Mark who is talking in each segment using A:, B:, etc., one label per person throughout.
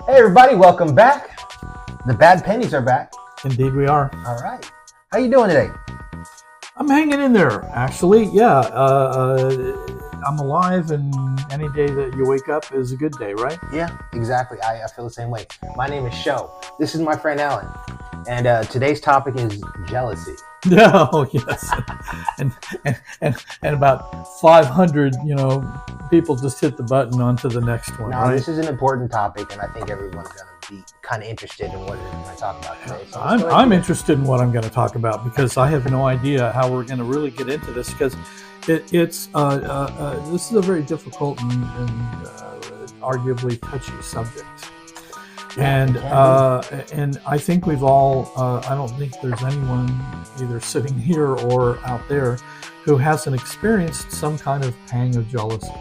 A: Hey everybody, welcome back. The Bad Pennies are back.
B: Indeed we are.
A: All right. How you doing today?
B: I'm hanging in there, actually. Yeah, I'm alive, and any day that you wake up is a good day, right?
A: Yeah, exactly. I feel the same way. My name is Sho. This is my friend Alan. And today's topic is jealousy.
B: Yeah, oh yes. and about 500, people just hit the button onto the next one,
A: Now,
B: right?
A: this is an important topic, and I think everyone's going to be kind of interested in what it is we're going to talk about today. So
B: I'm interested in what I'm going to talk about because I have no idea how we're going to really get into this because this is a very difficult and arguably touchy subject. And I think we've all, I don't think there's anyone either sitting here or out there who hasn't experienced some kind of pang of jealousy.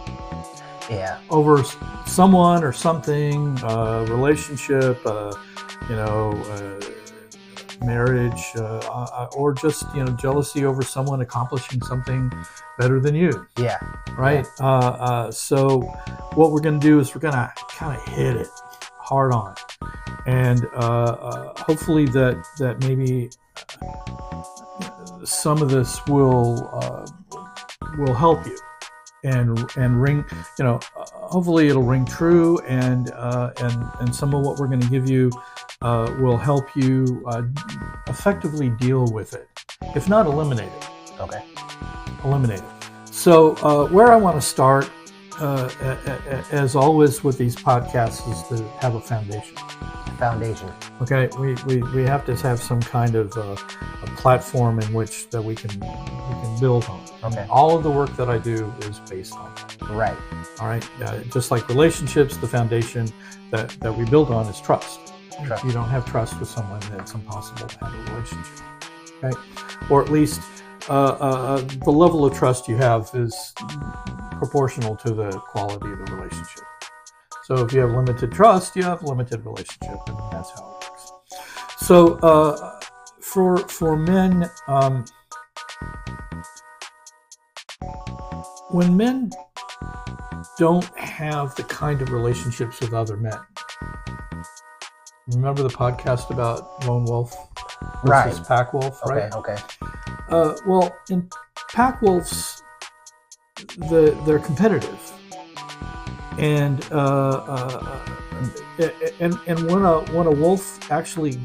A: Yeah.
B: Over someone or something, relationship, marriage, or just, jealousy over someone accomplishing something better than you.
A: Yeah.
B: Right?
A: Yeah.
B: So what we're going to do is we're going to kind of hit it hard on, and hopefully that maybe some of this will help you and ring. Hopefully it'll ring true, and some of what we're going to give you will help you effectively deal with it, if not eliminate it.
A: Okay.
B: Eliminate it. So where I want to start, as always with these podcasts, is to have a foundation.
A: Foundation.
B: Okay, we have to have some kind of a platform in which that we can build on.
A: Okay.
B: All of the work that I do is based on that.
A: Right.
B: All right. Just like relationships, the foundation that we build on is trust.
A: Trust.
B: If you don't have trust with someone, then it's impossible to have a relationship. Okay, or at least the level of trust you have is proportional to the quality of the relationship. So if you have limited trust, you have limited relationship, and that's how it works. So for men, when men don't have the kind of relationships with other men, remember the podcast about lone wolf versus pack wolf, right?
A: Okay.
B: Well, in pack wolves, they're competitive, and when a wolf actually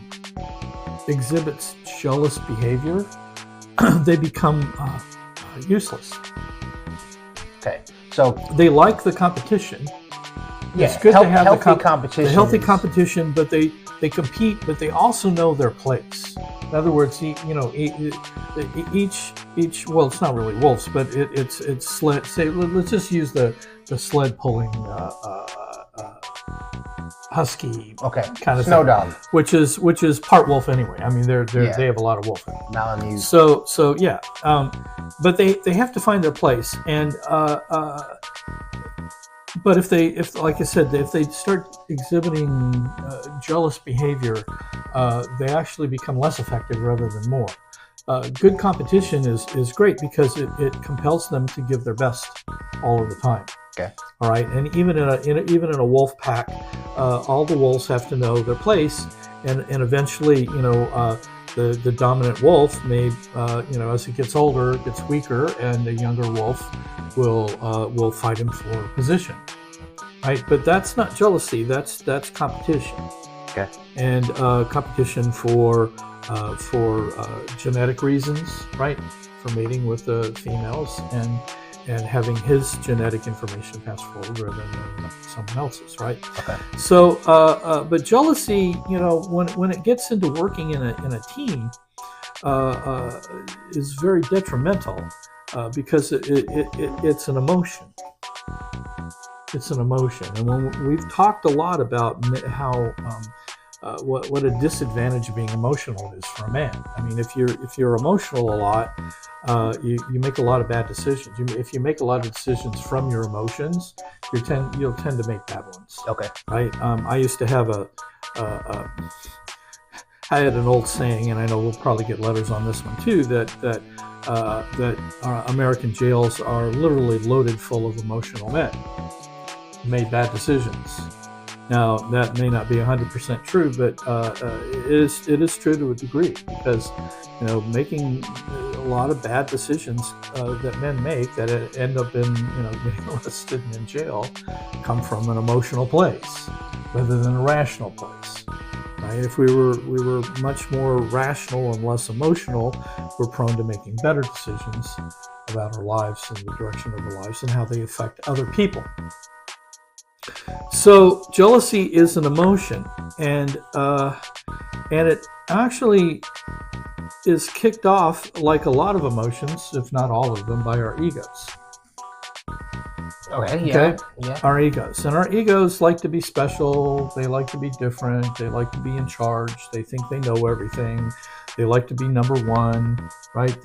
B: exhibits jealous behavior, they become useless.
A: Okay. So
B: they like the competition.
A: Yeah,
B: it's good to have
A: healthy competition.
B: The healthy competition, but they compete, but they also know their place. In other words, each well, it's not really wolves, but it's sled. Say, let's just use the sled pulling husky, kind of
A: snow
B: thing,
A: dog,
B: which is part wolf anyway. I mean, they have a lot of wolf in them.
A: Malamute.
B: So yeah, but they have to find their place, and but if like I said, if they start exhibiting jealous behavior, they actually become less effective rather than more. Good competition is great because it compels them to give their best all of the time.
A: Okay.
B: All right, and even in a wolf pack, all the wolves have to know their place, and eventually, the dominant wolf may, as it gets older, it gets weaker, and the younger wolf will fight him for position. Right, but that's not jealousy. That's competition.
A: Okay.
B: And competition for genetic reasons, right? For mating with the females and having his genetic information passed forward rather than someone else's, right?
A: Okay.
B: So, but jealousy, when it gets into working in a team, is very detrimental because it's an emotion. It's an emotion, and when we've talked a lot about how what a disadvantage being emotional is for a man. I mean, if you're emotional a lot, you make a lot of bad decisions. If you make a lot of decisions from your emotions, you'll tend to make bad ones.
A: Okay.
B: Right. I used to have I had an old saying, and I know we'll probably get letters on this one too, that American jails are literally loaded full of emotional men who made bad decisions. Now, that may not be 100% true, but it is true to a degree, because making a lot of bad decisions that men make that end up in being arrested and in jail come from an emotional place rather than a rational place. Right? If we were much more rational and less emotional, we're prone to making better decisions about our lives and the direction of our lives and how they affect other people. So jealousy is an emotion, and it actually is kicked off, like a lot of emotions, if not all of them, by our egos.
A: Okay.
B: Our egos. And our egos like to be special. They like to be different. They like to be in charge. They think they know everything. They like to be number one, right?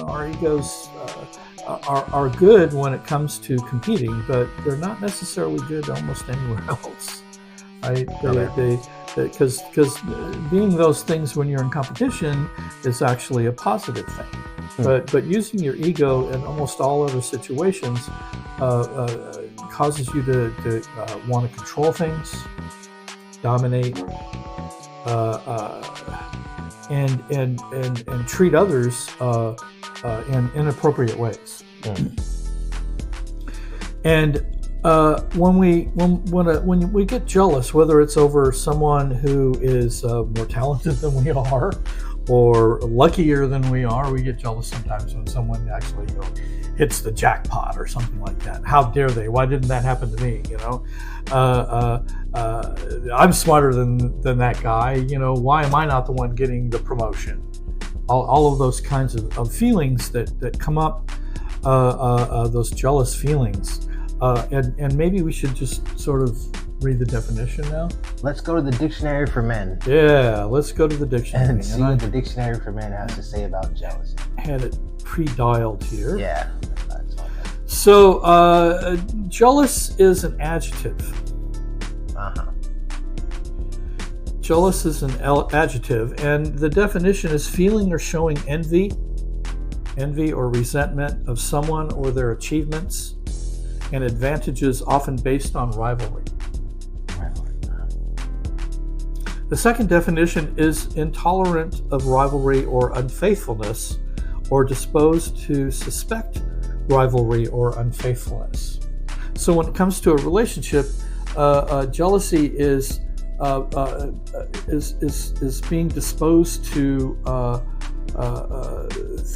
B: Our egos are good when it comes to competing, but they're not necessarily good almost anywhere else, right? Because being those things when you're in competition is actually a positive thing. But using your ego in almost all other situations causes you to want to control things, dominate, and treat others in inappropriate ways. And when we get jealous, whether it's over someone who is more talented than we are or luckier than we are, we get jealous sometimes when someone actually hits the jackpot or something like that. How dare they? Why didn't that happen to me? I'm smarter than that guy. Why am I not the one getting the promotion? All of those kinds of feelings that come up, those jealous feelings. And maybe we should just sort of read the definition now.
A: Let's go to the Dictionary for Men.
B: Yeah, let's go to the dictionary.
A: And see what the Dictionary for Men has to say about jealousy.
B: Had it pre-dialed here.
A: Yeah. That's all right.
B: So, jealous is an adjective. Jealous is an adjective, and the definition is feeling or showing envy or resentment of someone or their achievements and advantages, often based on rivalry. The second definition is intolerant of rivalry or unfaithfulness, or disposed to suspect rivalry or unfaithfulness. So when it comes to a relationship, jealousy is being disposed to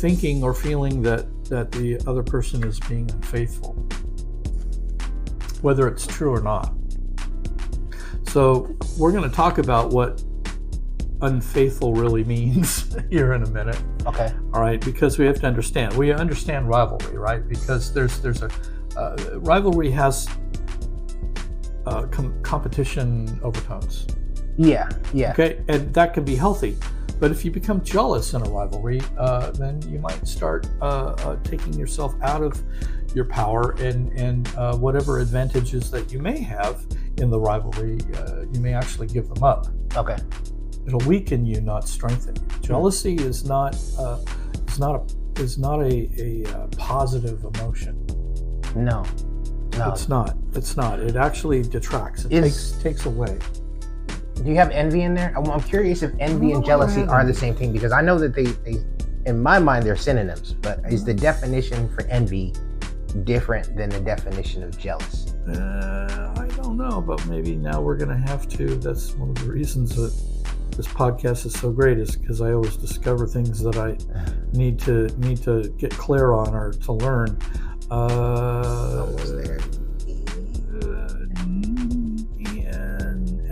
B: thinking or feeling that the other person is being unfaithful, whether it's true or not. So we're going to talk about what unfaithful really means here in a minute.
A: Okay.
B: All right, because we have to understand. We understand rivalry, right? Because there's a rivalry has competition overtones.
A: Yeah.
B: Okay, and that can be healthy. But if you become jealous in a rivalry, then you might start taking yourself out of your power, and whatever advantages that you may have in the rivalry, you may actually give them up.
A: Okay. It'll
B: weaken you, not strengthen you. Jealousy is not a positive emotion.
A: No.
B: It's not. It actually detracts. It takes away.
A: Do you have envy in there? I'm curious if envy and jealousy are the same thing, because I know that they in my mind, they're synonyms. But is the definition for envy different than the definition of jealous?
B: I don't know, but maybe now we're going to have to. That's one of the reasons that this podcast is so great, is because I always discover things that I need to get clear on or to learn.
A: Almost there.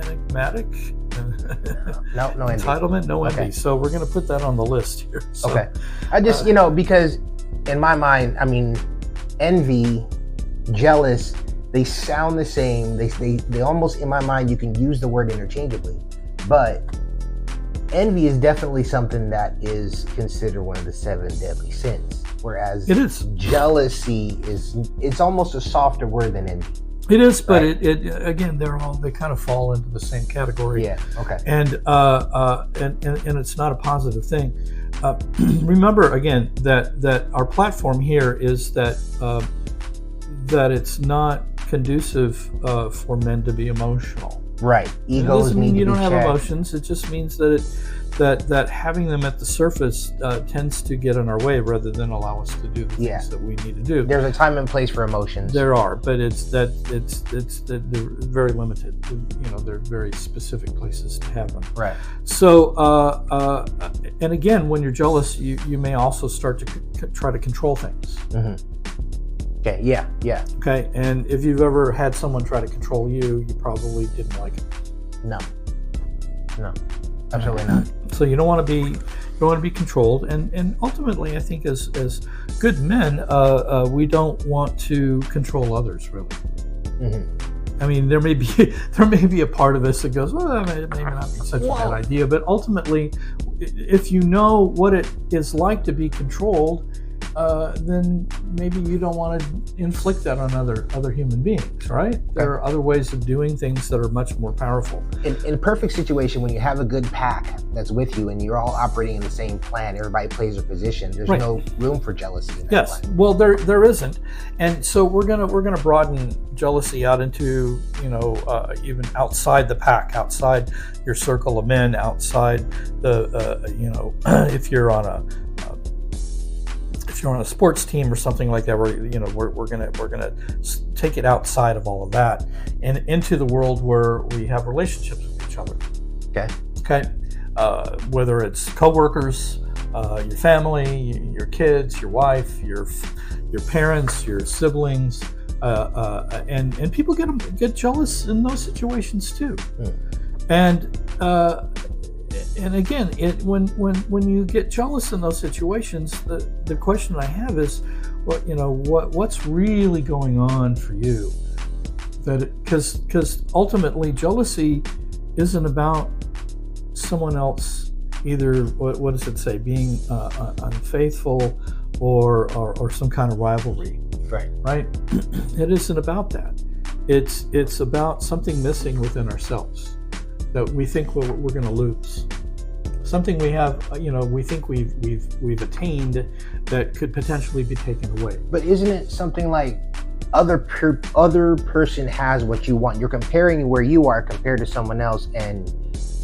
B: Enigmatic.
A: No envy.
B: Entitlement, no envy.
A: Okay.
B: So we're going to put that on the list here. So,
A: okay. I just, because in my mind, I mean, envy, jealous, they sound the same. They almost, in my mind, you can use the word interchangeably. But envy is definitely something that is considered one of the 7 deadly sins. Whereas
B: it is.
A: Jealousy it's almost a softer word than envy.
B: It is, but right? it again, they kind of fall into the same category.
A: Yeah. Okay.
B: And it's not a positive thing. Remember again that our platform here is that it's not conducive for men to be emotional.
A: Right.
B: It
A: Egos
B: doesn't
A: need
B: mean
A: to
B: you
A: be
B: don't have
A: checked.
B: emotions. It just means that having them at the surface tends to get in our way rather than allow us to do the
A: Yeah.
B: things that we need to do.
A: There's a time and place for emotions.
B: There are, but they're very limited. You know, they're very specific places to have them.
A: Right.
B: So, and again, when you're jealous, you may also start to try to control things.
A: Okay. Yeah. Yeah.
B: Okay, and if you've ever had someone try to control you, you probably didn't like it.
A: No. Absolutely not.
B: So you don't want to be controlled, and ultimately, I think as good men, we don't want to control others really. I mean, there may be a part of us that goes, well, it may not be such a bad idea, but ultimately, if you know what it is like to be controlled, then maybe you don't want to inflict that on other human beings, right? There are other ways of doing things that are much more powerful.
A: In a perfect situation, when you have a good pack that's with you and you're all operating in the same plan, everybody plays their position. There's no room for jealousy in that
B: Yes,
A: plan.
B: well, there isn't, and so we're gonna broaden jealousy out into even outside the pack, outside your circle of men, outside the if you're on a sports team or something like that, we're gonna take it outside of all of that and into the world where we have relationships with each other. Okay. Whether it's coworkers, your family, your kids, your wife, your parents, your siblings, and people get jealous in those situations too. And again, when you get jealous in those situations, the question I have is, what's really going on for you? Because ultimately, jealousy isn't about someone else either. What does it say? Being unfaithful or some kind of rivalry. Right. It isn't about that. It's about something missing within ourselves that we think we're going to lose. Something we have, we think we've attained that could potentially be taken away.
A: But isn't it something like other person has what you want? You're comparing where you are compared to someone else, and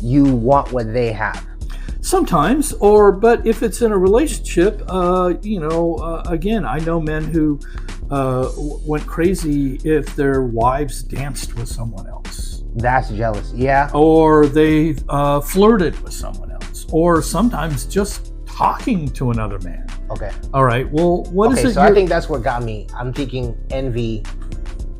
A: you want what they have.
B: Sometimes, but if it's in a relationship, again, I know men who went crazy if their wives danced with someone else.
A: That's jealous, yeah.
B: Or they flirted with someone else, or sometimes just talking to another man.
A: Okay.
B: All right. Well, what is it?
A: So I think that's what got me. I'm thinking envy.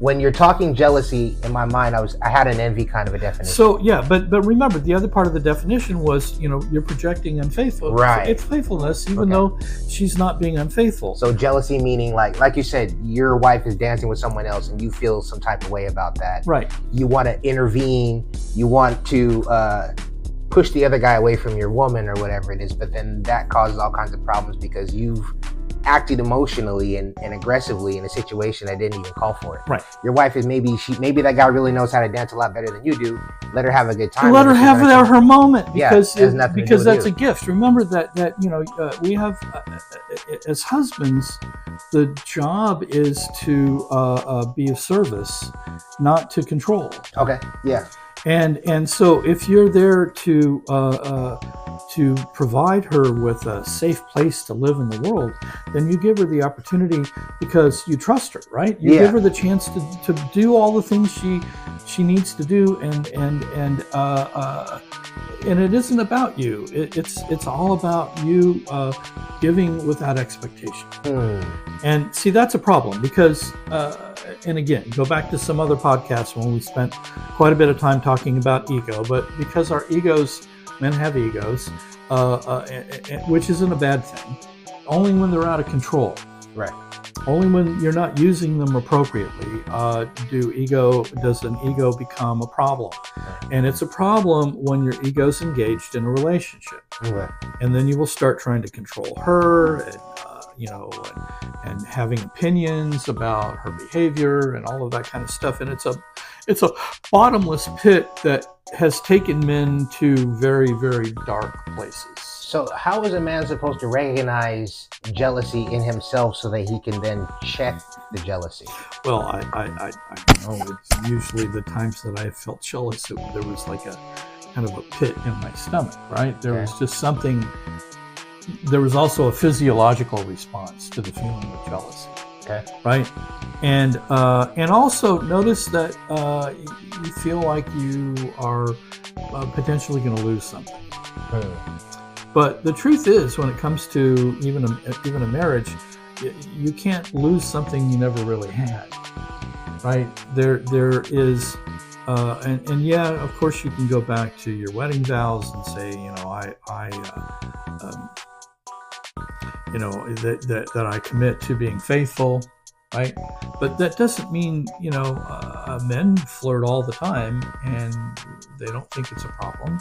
A: When you're talking jealousy, in my mind, I had an envy kind of a definition.
B: So yeah, but remember, the other part of the definition was, you're projecting unfaithfulness.
A: Right.
B: It's faithfulness, even though she's not being unfaithful.
A: So jealousy meaning like you said, your wife is dancing with someone else, and you feel some type of way about that.
B: Right.
A: You want to intervene. You want to push the other guy away from your woman or whatever it is, but then that causes all kinds of problems because you've acted emotionally and aggressively in a situation that didn't even call for it.
B: Right.
A: Your wife is maybe that guy really knows how to dance a lot better than you do. Let her have a good time.
B: Let her have her moment because
A: because
B: that's a gift. Remember that we have as husbands, the job is to be of service, not to control.
A: Okay. Yeah.
B: And so if you're there to provide her with a safe place to live in the world, then you give her the opportunity because you trust her, right? You give her the chance to do all the things she needs to do, and it isn't about you. It's all about you giving without expectation. And see, that's a problem because, and again, go back to some other podcasts when we spent quite a bit of time talking about ego, but because our egos, men have egos, which isn't a bad thing, only when they're out of control.
A: Right.
B: Only when you're not using them appropriately does an ego become a problem. And it's a problem when your ego's engaged in a relationship.
A: Right.
B: And then you will start trying to control her and having opinions about her behavior and all of that kind of stuff. And it's a bottomless pit that has taken men to very, very dark places.
A: So how is a man supposed to recognize jealousy in himself so that he can then check the jealousy?
B: Well, I know it's usually the times that I felt jealous, there was like a kind of a pit in my stomach, right? There was just something. There was also a physiological response to the feeling of jealousy.
A: Okay.
B: Right, and also notice that you feel like you are potentially going to lose something. But the truth is, when it comes to even a marriage, you can't lose something you never really had. Right? There is, and yeah, of course, you can go back to your wedding vows and say, that I commit to being faithful, right? But that doesn't mean, men flirt all the time and they don't think it's a problem.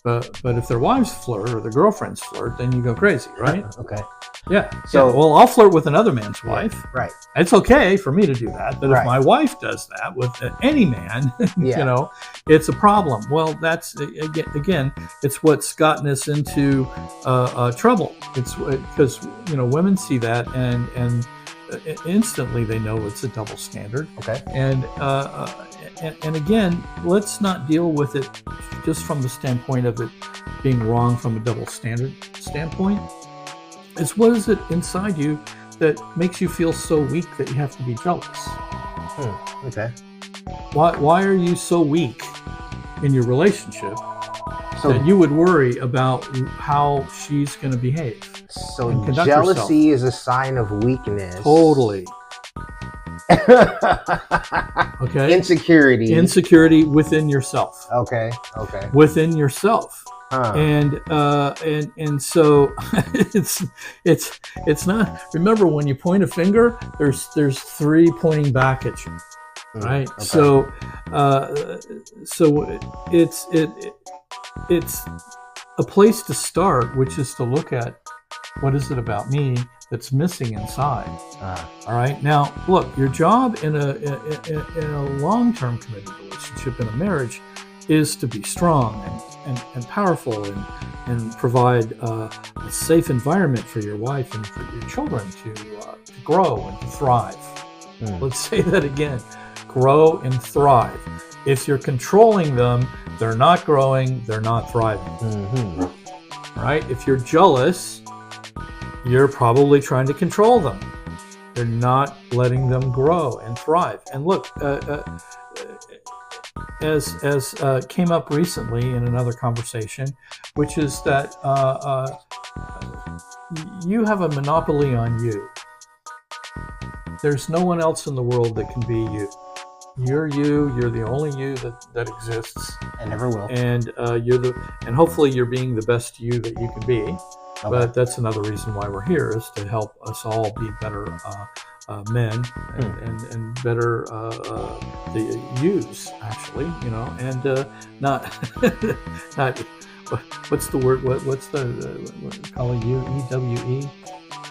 B: But if their wives flirt or their girlfriends flirt, then you go crazy, right?
A: Okay.
B: Yeah. Well, I'll flirt with another man's wife.
A: Right.
B: It's okay for me to do that. But if my wife does that with any man, it's a problem. Well, that's, again, it's what's gotten us into trouble. It's because, women see that and instantly they know it's a double standard.
A: Okay.
B: And again, let's not deal with it just from the standpoint of it being wrong from a double standard standpoint. It's what is it inside you that makes you feel so weak that you have to be jealous?
A: Okay.
B: Why are you so weak in your relationship that you would worry about how she's going to behave?
A: So jealousy is a sign of weakness.
B: Totally. Okay. Insecurity within yourself.
A: Okay.
B: Within yourself. And so it's not. Remember, when you point a finger, there's three pointing back at you, right?
A: Okay.
B: So it's a place to start, which is to look at what is it about me that's missing inside. All right. Now, look, your job in a long-term committed relationship, in a marriage, is to be strong and powerful and provide a safe environment for your wife and for your children to grow and to thrive. Let's say that again: grow and thrive. If you're controlling them, they're not growing, they're not thriving. Right? If you're jealous, you're probably trying to control them. You're not letting them grow and thrive. And look, as came up recently in another conversation, which is that you have a monopoly on you. There's no one else in the world that can be you. You're you. You're the only you that exists,
A: and never will.
B: And and hopefully you're being the best you that you can be. Okay. But that's another reason why we're here, is to help us all be better men and better the yous, actually, and not what's the word? What's the calling you EWE?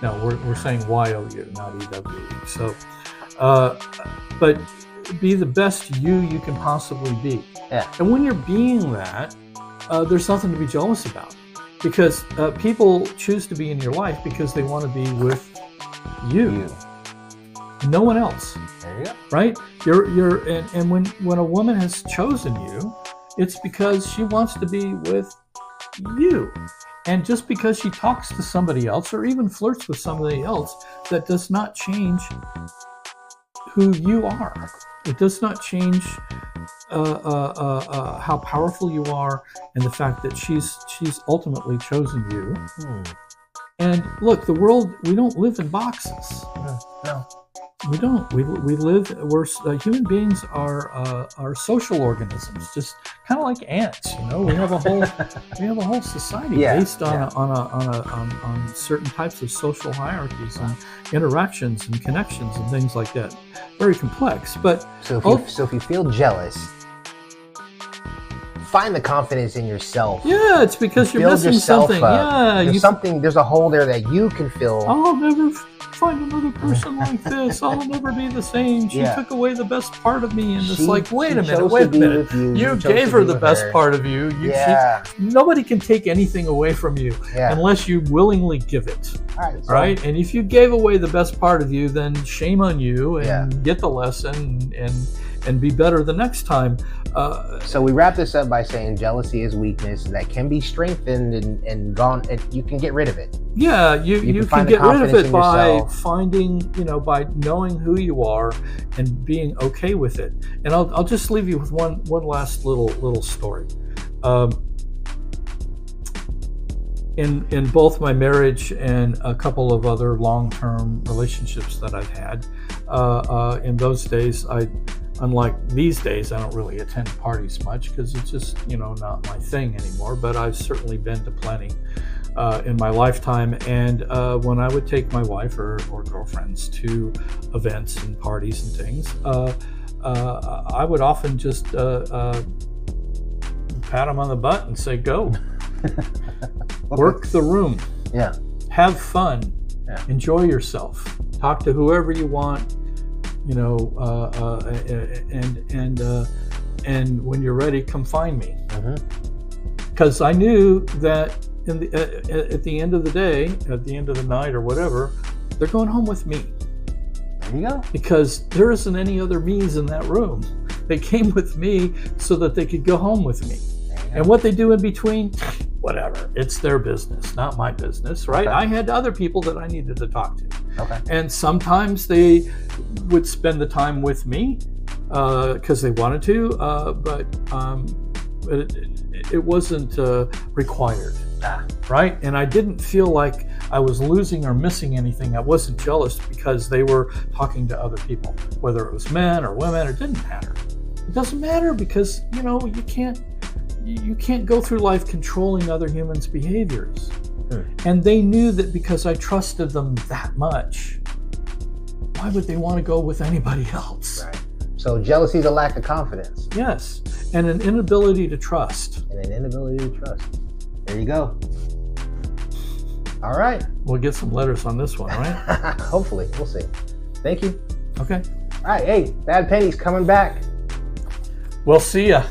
B: No, we're saying YOU, not EWE. So, but be the best you can possibly be.
A: Yeah.
B: And when you're being that, there's nothing to be jealous about, because people choose to be in your life because they want to be with you. No one else.
A: There you go.
B: Right? And when a woman has chosen you, it's because she wants to be with you. And just because she talks to somebody else or even flirts with somebody else, that does not change who you are. It does not change how powerful you are, and the fact that she's ultimately chosen you. And look, the world, we don't live in boxes.
A: No.
B: We don't. We live. Human beings are social organisms, just kind of like ants. We have a whole society based on certain types of social hierarchies and interactions and connections and things like that. Very complex. But
A: so if you feel jealous, find the confidence in yourself.
B: Yeah, it's because you're missing something.
A: There's a hole there that you can fill.
B: I'll never find another person like this. I'll never be the same. She took away the best part of me. And it's like, wait a minute. You gave her the best part of you. Nobody can take anything away from you unless you willingly give it. Right? And if you gave away the best part of you, then shame on you, and get the lesson and be better the next time.
A: So we wrap this up by saying jealousy is weakness that can be strengthened and gone, and you can get rid of it.
B: Yeah, you can get rid of it by finding, by knowing who you are and being okay with it. And I'll just leave you with one last little story. In both my marriage and a couple of other long-term relationships that I've had, in those days, unlike these days, I don't really attend parties much because it's just, not my thing anymore. But I've certainly been to plenty in my lifetime. And when I would take my wife or girlfriends to events and parties and things, I would often just pat them on the butt and say, go. Work the room.
A: Yeah.
B: Have fun. Yeah. Enjoy yourself. Talk to whoever you want. And when you're ready, come find me. Because I knew that at the end of the day, at the end of the night or whatever, they're going home with me.
A: There you go.
B: Because there isn't any other me's in that room. They came with me so that they could go home with me. And what they do in between, whatever. It's their business, not my business, right? Okay. I had other people that I needed to talk to.
A: Okay.
B: And sometimes they would spend the time with me because they wanted to, but it wasn't required, right? And I didn't feel like I was losing or missing anything. I wasn't jealous because they were talking to other people, whether it was men or women, it didn't matter. It doesn't matter because, you can't go through life controlling other humans' behaviors. And they knew that because I trusted them that much, why would they want to go with anybody else?
A: Right. So jealousy is a lack of confidence.
B: Yes. And an inability to trust.
A: There you go. All right.
B: We'll get some letters on this one, right?
A: Hopefully. We'll see. Thank you.
B: Okay.
A: All right. Hey, Bad Penny's coming back.
B: We'll see ya.